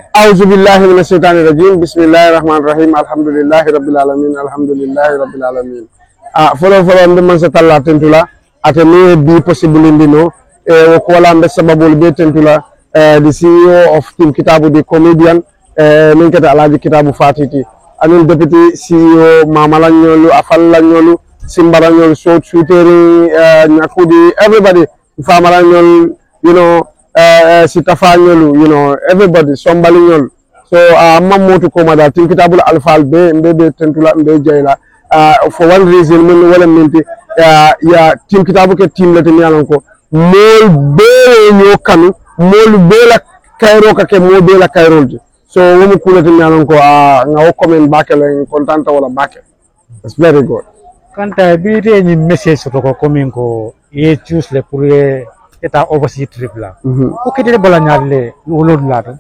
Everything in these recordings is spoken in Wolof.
أعوذ بالله من الشيطان الرجيم بسم الله الرحمن الرحيم الحمد لله رب العالمين follow ndem sa talla tentula atene bi possible ndino o ko wala mbe sababul be tentula the CEO of Team Kitabu the comedian min kata alaji Kitabu Fatiti anin deputy CEO mamala nyolu afalla nyolu simbara nyolu so shooting nyakudi everybody famara nyolu sitafanyolu everybody sombali nyolu so mamotu ko mada Team Kitabu alfal be mbe tentula mbe jayla for one reason min wala minti ya Team Kitabu ke team lati mi ko mol be nyo kanu mol be la kayro ka ke mo be la kayrolji so womu kulati mi ko nga comment bakele contenta wala bakel it's very good kanta bi de ni message to ko coming ko ye choose le pour eta overseas trip la ko kete bala nyaale wolod la to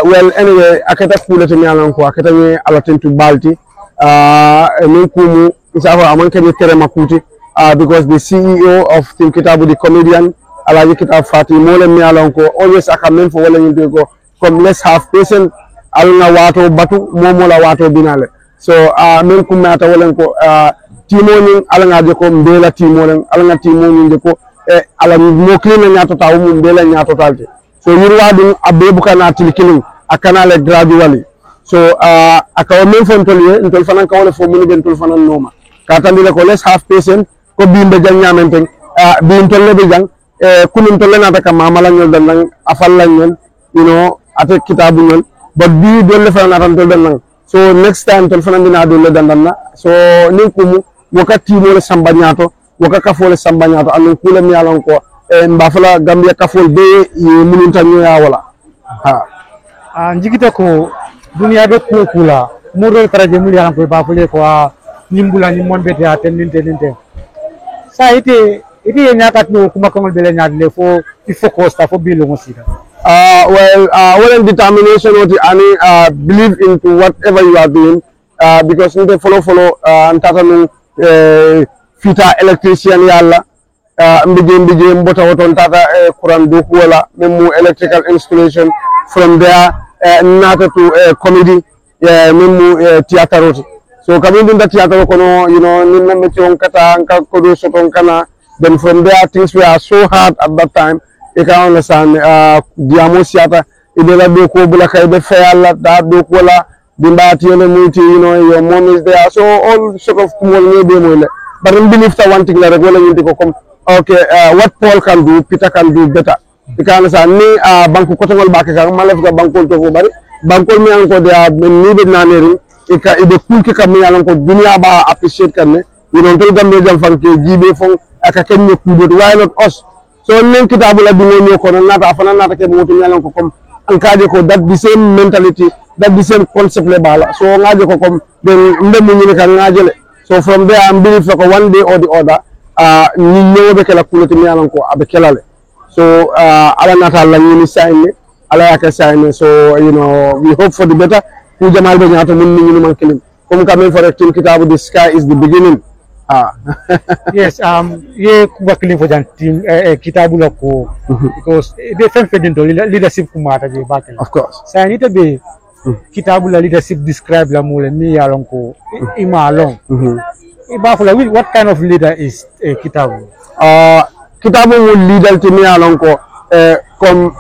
well anyway akata kulati mi ko akata ni alatentu balti min kumu isafa amanke ni tere makuti because the CEO of Team Kitabu the comedian alaji Kitabu Fati mole mi ko always akamen fo wala nyinde ko come let's have patient alna wato batu momola wato binale so min kumata wala ko timo ni alanga je ko mbela timo len alanga timo ni ko ala mo klina nyato taw mo mbela nyato talti so yirwa dum abebu kana tilkinin akana le gradually so akaw men fon toliye ntol fanan ka wala fo mun ben tol fanan noma ka tandile ko let's have patient ko bimbe jang nyamenten bim tolle be jang kunum tolle na taka mamala nyol dan nang afal lañ ate Kitabu ñol but bi dolle fanan tan tol dan nang so next time tol fanan dina dolle dan na so ni kumu wakati mo le samba nyato wakaka fo le samba nyato anen kula mi alon ko mbafala Gambia kafol be munun tan ya wala njigita ko dunia be kula mudol taraje muli yan ko ba fule ko nimbula ni mon bete atendinte sa ite nyaka no kuma kongol bele nyaadle fo il faut ko sta fo bilo ngosida well determination what ani believe into whatever you are doing because you follow antata no fita electrician yalla mbije mbota woton tata kuran do wala memu electrical installation from there nata to comedy memu theater so coming in the theater kono ninna me on kata anka kodo soton kana then from there things were so hard at that time you can understand diamo siata idela do ko bula kay be fayalla da do ko la dimbati yele muti your mom is there so all sort of kumol ne be mo le but I believe that one thing la rek wala ñu ko comme okay what Paul can do Peter can do better you can understand ni banku kotongol bakke ka malef ga bankol to fo bari bankol mi an ko dia ni be naneri ika ibe kulke kam mi an ko dunia ba appreciate kan ne tol gambe jam fanke jibe fon aka kenni kudot why not us so nen Kitabu la dingo ñoko nata afana nata ke moto mi an ko comme an kaje ko that the same mentality that the same concept le bala so ngaje ko comme den ndemu ni kan ngaje le so from there I'm believe ko one day or the other ni ñewobe kala kuloti mi an ko abe kelale so ala nata la ni sayne ala yaka sayne so we hope for the better ku jamal be ñato mun ni ñu man kelim comme quand for Team Kitabu the sky is the beginning yes ye kuba kelim fo jan Team Kitabu la ko because they fen fedinto leadership kumata je bakel of course sayni to be Kitabu la leadership describe la mole mi yalon ko ima long what kind of leader is Kitabu Kitabu mo leader ti mi yalon ko comme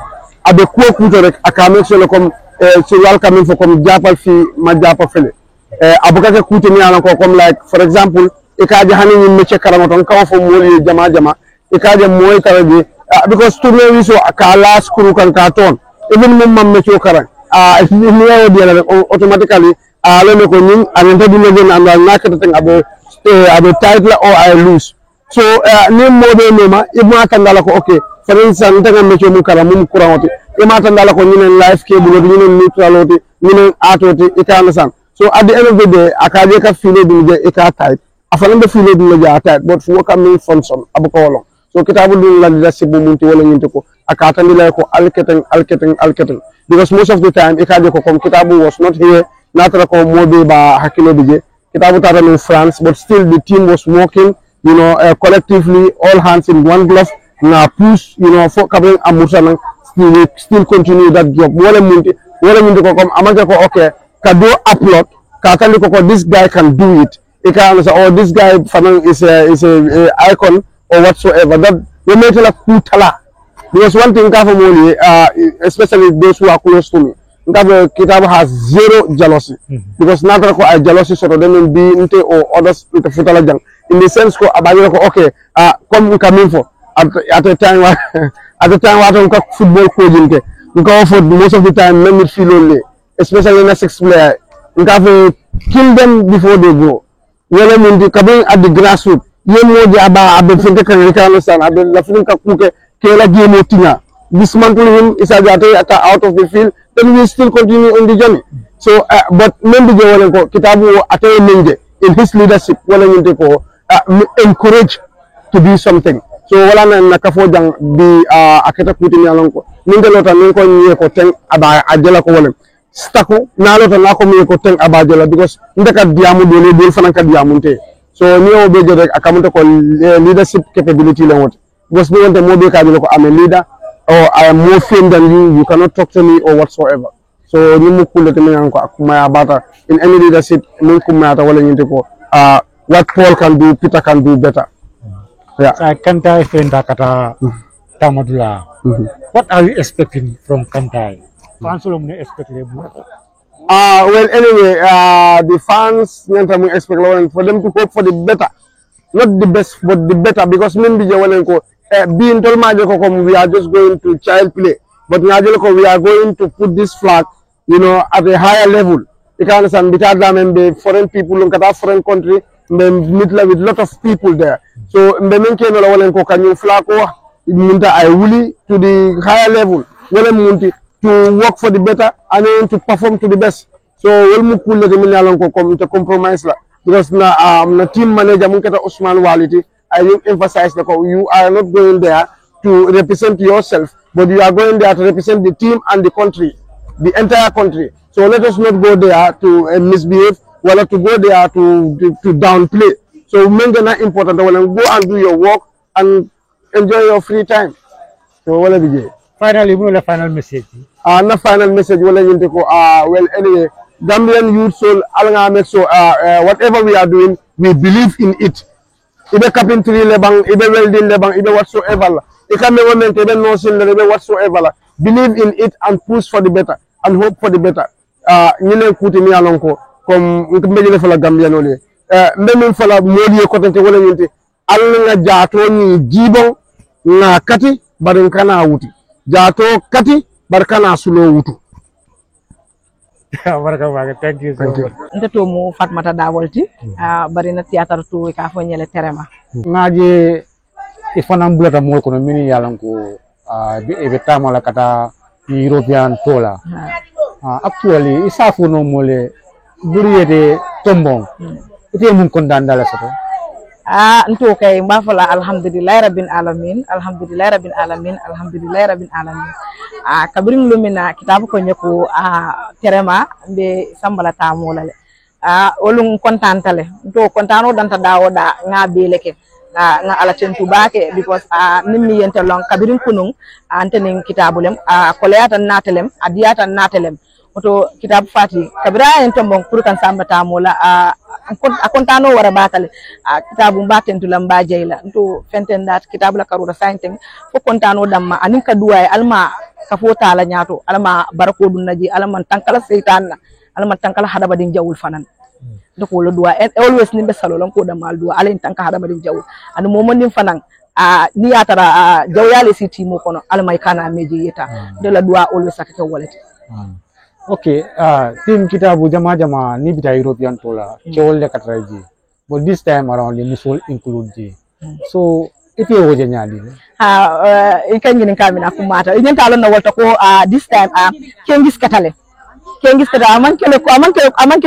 abe ko kuto rek akame solo comme so welcome for comme japal fi ma japa fele abuka ke kuto mi yalon ko comme like for example ikaje hani ni mecce karamaton kaw fo moli jama ikaje moy tarabi because to me we so akala skuru kan ka ton even mum mam mecce karan ni yawo diala automatically lo ko nin anenta dum ngeen andal nakata tan abo title or I lose so ni mobe noma ibma tandala ko okay for instance tanga mecce mu karam mum kurawoti ibma tandala ko ñinen life ke bu ñinen neutrality ñinen atoti ikana san so at the end of the day akaje ka file dum je ikata afan be file dum je atat but fu kam function abu ko long so Kitabu dum la leadership bu munti wala ñinte ko akata ni lay ko alketen because most of the time ikaje ko comme Kitabu was not here natra ko mobe ba hakilo bije Kitabu tata in France but still the team was working collectively all hands in one glove na push for covering amursa still continue that job wala munti ko comme amake ko okay ka do upload ka tali ko this guy can do it it can say oh this guy is a icon or whatsoever that we make la kutala because one thing ka family especially those who are close to me Kitabu has zero jealousy because nata ko ay jealousy so dem be inte or others into futala jang in the sense ko abali ko okay comme coming for at a time what football coaching ke because for most of the time men feel only especially in a six player you have to kill them before they grow wala mundi kabin at the grassroots yemo di abe finte kan understand abe la fin ka kuke ke la game tinga dismantle him is out of the field then we still continue on the journey so but membi je wala ko kitabu atay menje in his leadership wala nyinte ko encourage to do something so wala na kafo jang bi aketa kuti nyalon ko ninde lota nin ko nyi ko ten aba ajela ko wala stako na lota na ko mi ko ten aba ajela because ndeka diamu dole dole fanan ka diamunte so ni o be je rek akamunte ko leadership capability la wot because ni wonte mo be ka ko am a leader or I am more famed than you cannot talk to me or whatsoever so ni mu kulle te men ko akuma bata in any leadership mun kuma ta wala nyinte ko what Paul can do Peter can do better. Yeah. So Kantai Fenda Kata Tamadula. What are you expecting from Kantai? Fans will expect well anyway the fans expect for them to hope for the better. Not the best but the better because maybe being told we are just going to child play but we are going to put this flag at a higher level. You can understand the foreign people look at foreign country meet with lot of people there. So can you flag I willing to the higher level to work for the better and then to perform to the best. So we'll to compromise because na team manager Usman Waliti I will emphasize that you are not going there to represent yourself but you are going there to represent the team and the country, the entire country. So let us not go there to misbehave or to go there to downplay. So make it not important. Go and do your work and enjoy your free time. So what will finally, the final message. The final message well anyway, Gambian youth soul make so whatever we are doing, we believe in it. Ibe carpentry lebang, ibe welding lebang, ibe whatsoever. Ibe nursing lebang whatsoever. Believe in it and push for the better and hope for the better. Nyine kuti mi alonko kom mbejele fala Gambian ole. Mbemi fala modi ko tante wala nyinte alanga jato ni jibo na kati barin kana wuti. Jato kati barkana sulo wutu. Thank you so much. Nteto mu Fatmata Dawolti bari na theater to ka fo nyele terema. Ngaje ifana mbulata mo ko mini yalanko be tamala kata European tola. Actually isafu no mole buriyede tombong. Ite mun kondandala sato. Nto kay mbafala alhamdulillah rabbil alamin alhamdulillah rabbil alamin alhamdulillah rabbil alamin kabring lumina kitabu ko nyako terema be sambala tamolale olum kontantale to kontano danta dawoda ngabe leke nga ala tentu bake because nimmi yente long kabring kunung antenin kitabulem koleyata natelem adiyata natelem oto kitab fati kabira en tombon pour kan samba tamola akontano wara batale kitabu mbaten to lamba jeyla to fenten dat kitabu la karura sainten fo kontano damma anin ka duway alma ka fota la nyato alma barako dun naji alma tankala seytan alma tankala hada badin jawul fanan doko lo duwa always nimbe salo lon ko damal duwa alen tanka hada badin jawul anu momon fanan ni yatara jawyale siti mo kono alma kana meji yeta de la duwa always akake walete. Okay, team kitabu jama ni bita European tola kewol le katraji but this time around the musul include ji so ite woje nyali ikanyini kamina kumata inen talo na wolta ko this time kengis katale amanke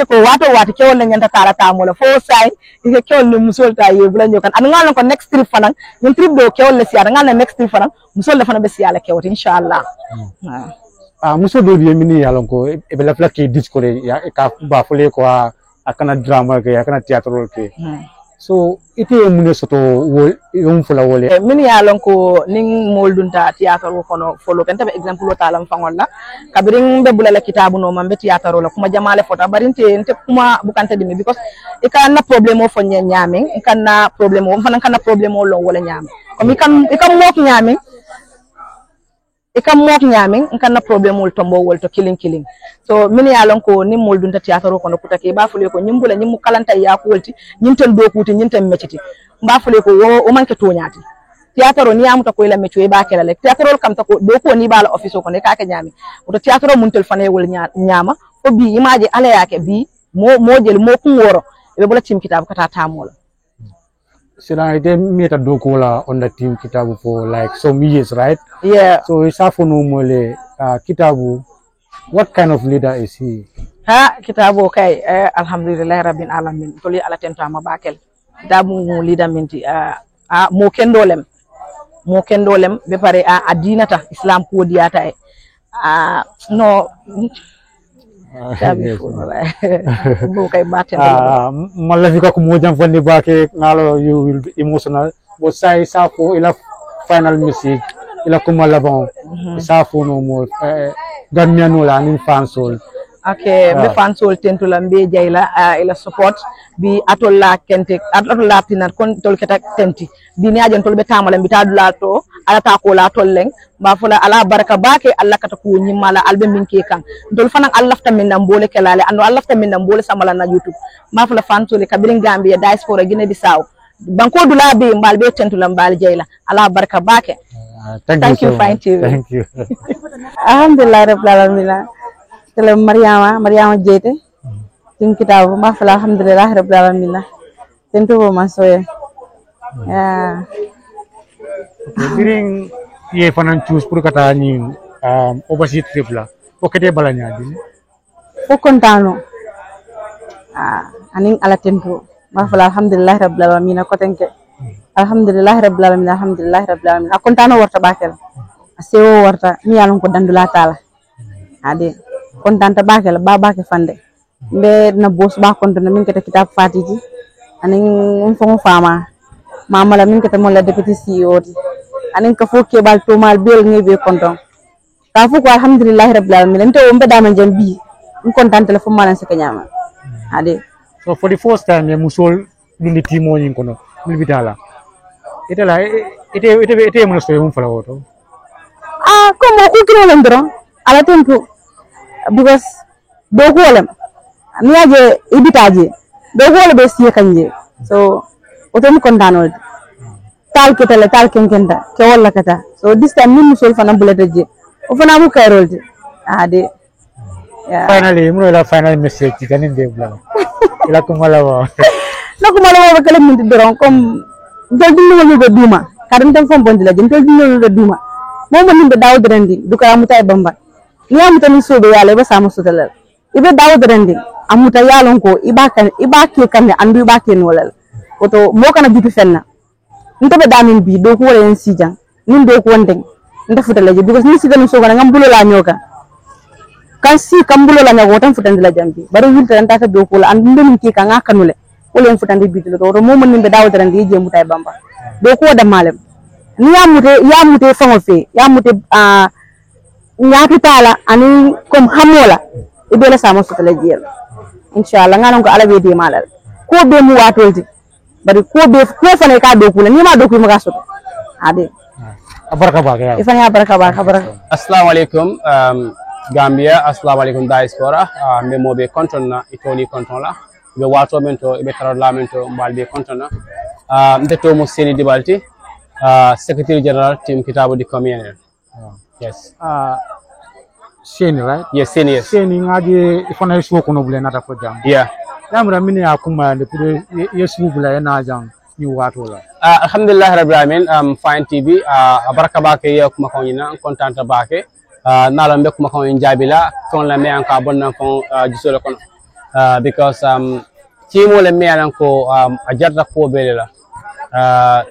ko wato kewol le nyanta tara tamola fo sai ike kewol le musul ta yebula nyokan an ngal ko next trip fanan ñun trip do kewol le siara ngal next trip fanan musul le fanan be siala kewot inshallah. Muso do bi mini yalon ko e be la flaki discore ya ka ba fole ko akana drama ke akana theatre ke so ite mune soto wol yum fula wole min ya lon ko ning moldunta théâtre kono folo kan tabe exemple o talam fangol la kabirin be bulala kitabu no mambe théâtre la kuma jamale fota barinte ente kuma bukante dimi because e kan na problème o fonye nyamin e kan na problème o fanan kan na problème o lon wala nyam comme e kan mok nyamin e kam mok nyamin kan na problème ul tombo wol to killing so min ya lon ko nim mol dunta théâtre ko no kutake ba fule ko nyimbula nyimmu kalanta ya ko wolti nyinten do kuti nyinten mecciti ba fule ko o manke to nyaati théâtre ni amuta ko ila meccu e ba kala le théâtre kam ta ko do ko ni bala office ko ne ka ke nyami to théâtre mun tel fane wol nyama ko bi image ala yake bi mo jel mo ku woro e be bula tim kitab kata tamola Sila ite meta dokola on the team kitabu for like some years, right? Yeah. So isafuno mole kitabu. What kind of leader is he? Ha kitabu kay alhamdulillah rabbil alamin toli ala tenta ma bakel kitabu mo leader minti mo kendolem be pare a dinata islam ko diata no Malafika kumujang fandi bake ngalo you will be emotional but say safo ila final message ila kumalabon safo no mo ganmiano la nin fansol okay be fansol tentula mbe jayla ila support bi atolla kente atolla tinar kon tol keta tenti bi ni ajen tol be tamala bi tadula to ala ta ko la tolleng ba fula ala baraka bake alla kata ko nyimala albe minke kan dol fanan allah ta min mbole kelale ando allah ta min mbole samala na youtube ma fula fansol kabirin gambia diaspora Guinea Bissau banko dula be mbal be tentula mbal jayla ala baraka bake thank you fine too thank you alhamdulillah rabbil alamin tele Mariama Jete tim kitabu ma fala alhamdulillah rabbil alamin tentu bo masoye ya biring ye fanan choose pour kata ni overseas trip la okete balanya dini fo kontano aning ala tentu ma fala alhamdulillah rabbil alamin ko tenke alhamdulillah rabbil alamin kontano warta bakel asewo warta mi yalon ko dandula taala ade kontanta bakel babake fande mbe na boss ba kontana min kete kitab fatiji anin fongo fama mama la min kete mo la deputy CEO anin ka fokke bal to mal bel ngebe konton ka fu ko alhamdulillah rabbil alamin ente o mbe dama jambi on kontanta la fu malan se kanyama ade so for the first time ya musol dundi timo nyin kono mil bitala ite mo so yum fala woto como ku kino lendro ala tempo because dogo lem niaje ibitaje dogo le be siye kanje so otom kontanol tal kenkenta ke wala kata so this time min musul fana bulata je o fana mu kayrol de ade yeah finally mo la final message kanin de bla ila ko malawa ba kala min doron comme dol dinno go duma kadam tan fom bondi la jëm dol dinno go duma mo nimbe dawd rendi duka amuta bamba ni amuta ni sobe yale ba samu sotalal ibe dawd rendi amuta yalon ko iba ke kan andu iba ke nolal oto mo kana jitu fenna ntobe damin bi do ko wala en sijan nin do ko wonde nda futala je because ni sigan so gana ngambulo la nyoka kan si kambulo la nyago tan futande la jambi bari wilta tan ta do ko la andu min ki kan akanule wala en futande bi do mo nimbe dawd rendi je mutay bamba do ko da malem ni yamute fango fe yamute nyati tala ani kom hamola ibela sama sotale jeel inshallah nganon ko ala be de malal ko be mu watolti bari ko fane ka do kula ni ma do ko ma gaso ade baraka ba ya ifanya baraka assalamu alaikum Gambia assalamu alaikum diaspora me mo be konton na itoni konton la be wato mento be tarala mento mbal be konton na ndeto mo seni dibalti Secretary General Team Kitabu di Community. Yes. Seni, right? Yes, Seni, yes. Seni ngaji ifana yesu ko no bule nata ko jam. Yeah. Yamra mini akuma de pour yesu bule na jam ni wato la. Alhamdulillah rabbil alamin Fine TV baraka bake ya kuma ko nyina content bake nala mbe kuma ko njabila ton la me an ka bonna fon jisolo kono because timo le me an ko a jarta ko belela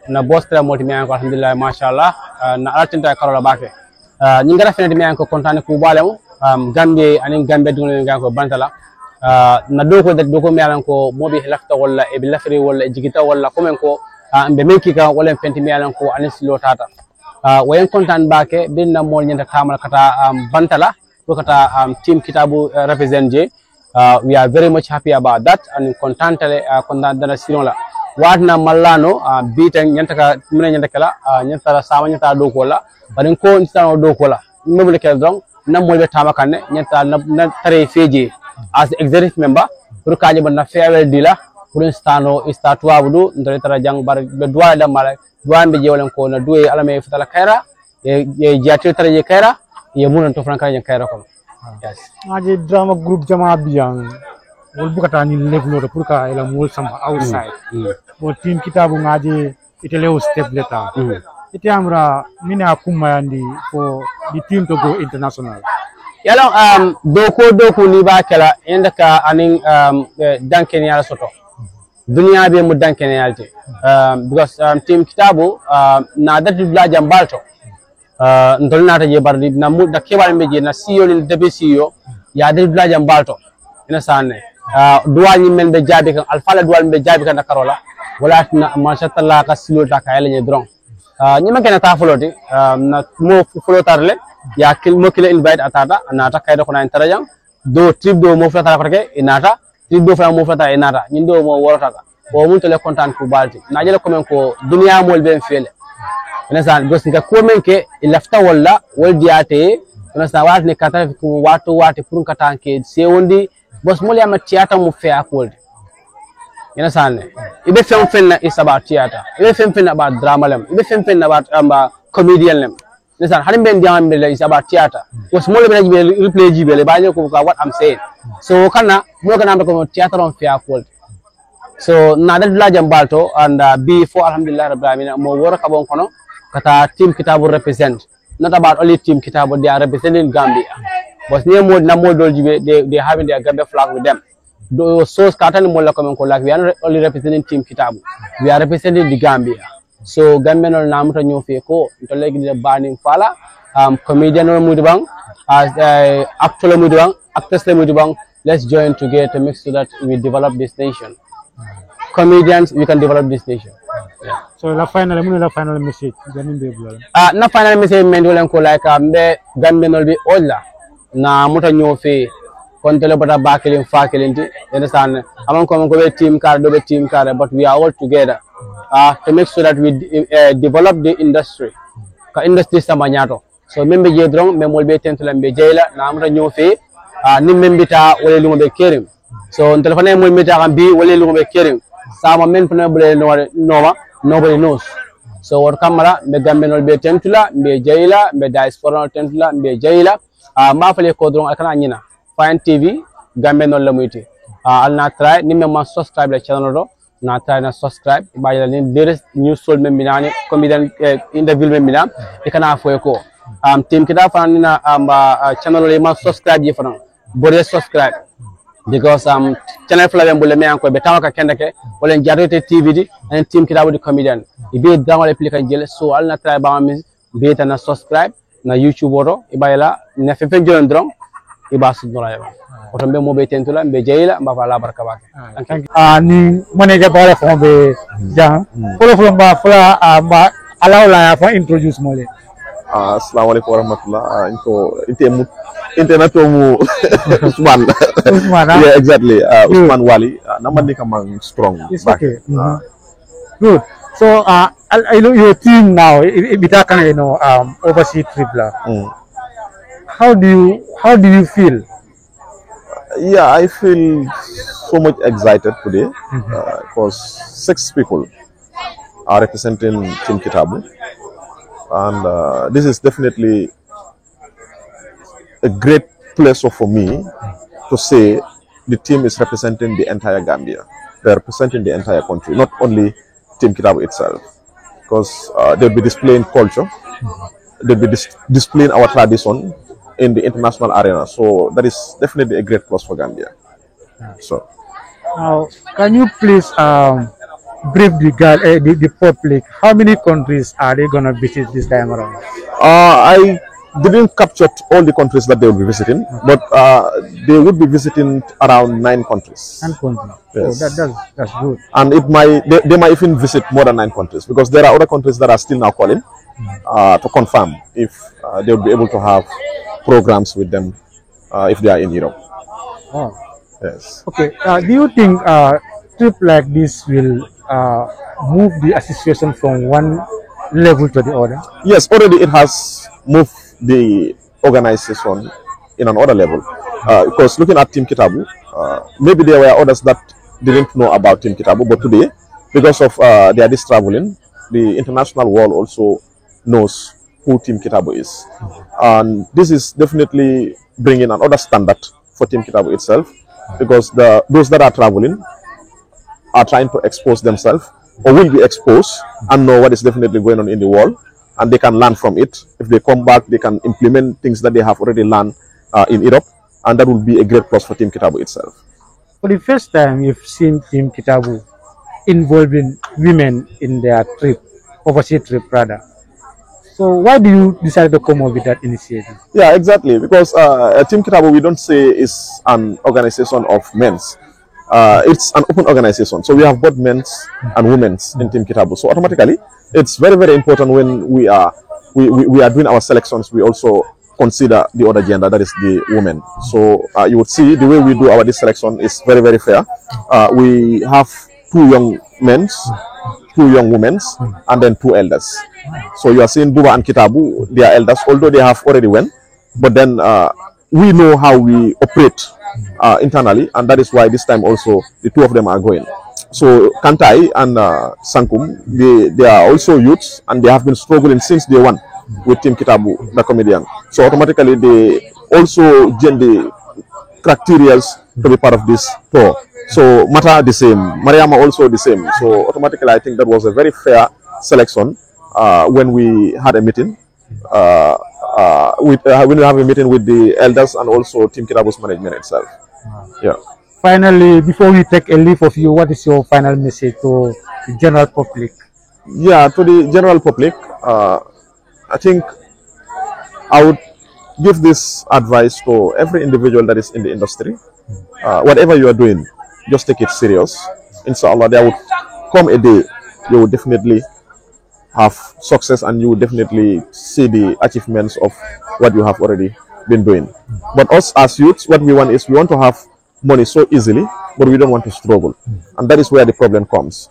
na bostra moti mi ko alhamdulillah mashallah na altinta karola bake ñi ngara fenede mi ko contane ku balemu gambe anin gambe dum ngi ko bantala na doko mi alan ko mobi lafta walla e lafri walla jigita walla komen ko be men kika wala fenti mi alan ko anis lo tata wayen kontan bake binna mol nyanta tamal kata bantala do kata team kitabu represent je we are very much happy about that and content dana sinola wadna mallano biten nyanta ka mine nyanta kala nyanta sama nyanta do ko la barin ko instano do ko la mobile kel donc nam molbe tama kanne nyanta na tare feje as executive member pour kaje banna farewell dila pour instano istatu wabudu ndore tara jang bar be doa da mala doa be jewlen ko na duwe alame futala kaira ye jati tara je kaira ye munan to franka je kaira ko yes aje drama group jama biang wol bukata ni level pour ka ela mol sama outside bo team kitabu ngaje itele step leta ite amra mina kumayandi for the team to go international yalo doko ni ba kala indaka anin danken yala soto dunya be mu danken yalte because team kitabu na dati bla jambalto ndolna ta je bardi na mu da kebal meje na CEO ni debe CEO ya dati bla jambalto ina sanne duwal ni men be jabi kan alfala duwal be jabi kan karola wala na mashallah ka silo ta ka yala ni dron nyima kena ta foloti na mo folotarle ya kil mo kila invite atata nata kayda kona interajang do trip do mo flata ko ke inata trip do fa mo flata inata nyindo mo worota o mun tele content ku balti na jele ko men ko dunya mol ben fele ina san gos nga ko men ke lafta walla wol diate ina sa wat ne kata ko watu pour kata ke se wondi bos mol ya matiata mo fe akol ina san ibe fem fenna is about theater ibe fem fenna about drama lem ibe fem fenna about comedian lem listen harim ben diam be is about theater was small be replay jibe le baño ko what I'm saying so kana mo kana ko theater on fair fault so na dal la jambalto and before alhamdulillah rabbil alamin mo wora ka bon kono kata team kitabu represent not about only team kitabu they are representing Gambia was near more na more jibe they having their Gambia flag with them do so katan mo la ko like we are not only representing team kitabu we are representing the Gambia. So Gambian or Namuta Nyofeko, to leg the burning fala, comedian or Mudibang, as actor Mudibang, actress Mudibang, let's join together to make sure that we develop this nation. Comedians, we can develop this nation. Yeah. So la final message, na final message mendolen ko like be Gambian will be older. Na muta Nyofe, kontele bata bakelin fakelinti, understand? Among common team car, but we are all together. To make sure that we develop the industry. Ka industry samanyato. So membe jedrong memol be tentula be jela na amra nyofe nim membita wole lungo be kerim. So telefone mol meta kan bi wole lungo be kerim. Sama men puna bele noma nobody knows. So what camera be gambenol be tentula be jela be diaspora tentula be jela ma fale ko drong akana nyina. Fine TV gambenol lamuiti. Alna try nimme ma subscribe la channel do. Na try na subscribe by the latest news sold membinani comedian interview membina ikana fo ko team kita fan na channel le ma subscribe je fan bore subscribe because channel flavem bulle me anko be tawaka kendake wala jarete TV di and team kita wodi comedian ibe dawale plika jele so al na try ba mi be ta na subscribe na YouTube oto ibayla ne fe jon drong ibasu dola otombe mo be tentula be jeyla mba fala barka bake ni manager bala fo be jang folo mba fala mba alawla fa introduce mole assalamu alaikum warahmatullah internet mu Usman yeah exactly Usman Wali namandi kamang strong it's okay good so your team now bitaka overseas trip la how do you feel? Yeah, I feel so much excited today because 6 people are representing Team Kitabu, and this is definitely a great pleasure for me to say the team is representing the entire Gambia. They are representing the entire country, not only Team Kitabu itself, because they'll be displaying culture, they'll be displaying our tradition in the international arena, so that is definitely a great plus for Gambia. So now can you please brief the public how many countries are they gonna visit this time around? I didn't capture all the countries that they will be visiting, but they would be visiting around 9 countries. 9 countries. Yes. Oh, that's good. And they might even visit more than 9 countries, because there are other countries that are still now calling to confirm if they will be able to have programs with them if they are in Europe. Oh. Yes. Okay. Do you think trip like this will move the association from one level to the other? Yes, already it has moved the organization in another level. Because looking at Team Kitabu, maybe there were others that didn't know about Team Kitabu, but today, because of their this traveling, the international world also knows who Team Kitabu is. And this is definitely bringing another standard for Team Kitabu itself, because those that are traveling are trying to expose themselves, or will be exposed, and know what is definitely going on in the world, and they can learn from it. If they come back, they can implement things that they have already learned in Europe, and that will be a great plus for Team Kitabu itself. For the first time, you've seen Team Kitabu involving women in their trip, overseas trip rather. So why do you decide to come up with that initiative? Yeah, exactly. Because Team Kitabu, we don't say is an organization of men's. It's an open organization. So we have both men's and women's in Team Kitabu. So automatically, it's very, very important when we are doing our selections, we also consider the other gender, that is the women. So you would see the way we do this selection is very, very fair. We have 2 young men, 2 young women, and then 2 elders. So you are seeing Buba and Kitabu, they are elders, although they have already went. But then we know how we operate internally, and that is why this time also the 2 of them are going. So Kantai and Sankum, they are also youths, and they have been struggling since day one with Team Kitabu, the comedian. So automatically they also gain the criteria to be part of this tour. So Mata the same, Mariama also the same. So automatically I think that was a very fair selection when we had a meeting. When we have a meeting with the elders and also Team Kitabu's management itself. Yeah. Finally, before we take a leave of you, what is your final message to the general public? Yeah, to the general public, I think I would give this advice to every individual that is in the industry. Whatever you are doing, just take it serious. Inshallah, there would come a day you will definitely have success, and you will definitely see the achievements of what you have already been doing. But us as youths, what we want is we want to have money so easily, but we don't want to struggle. And that is where the problem comes.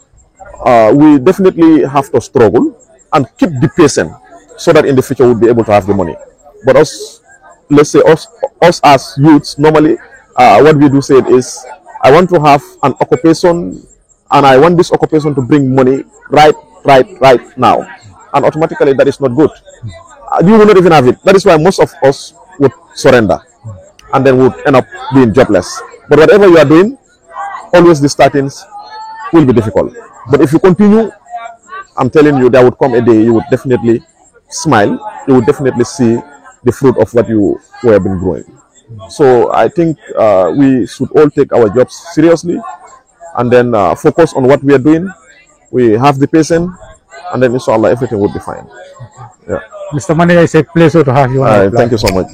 We definitely have to struggle and keep the patient so that in the future we'll be able to have the money. But us, let's say us as youths, normally what we do say is, I want to have an occupation, and I want this occupation to bring money right now. And automatically that is not good. You will not even have it. That is why most of us would surrender and then would end up being jobless. But whatever you are doing, always the startings will be difficult. But if you continue, I'm telling you, there would come a day you would definitely smile. You would definitely see the fruit of what you have been growing. So I think we should all take our jobs seriously, and then focus on what we are doing. We have the patience, and then inshallah everything will be fine. Yeah. Mr. Manager, it's a pleasure to have you on. Thank you so much.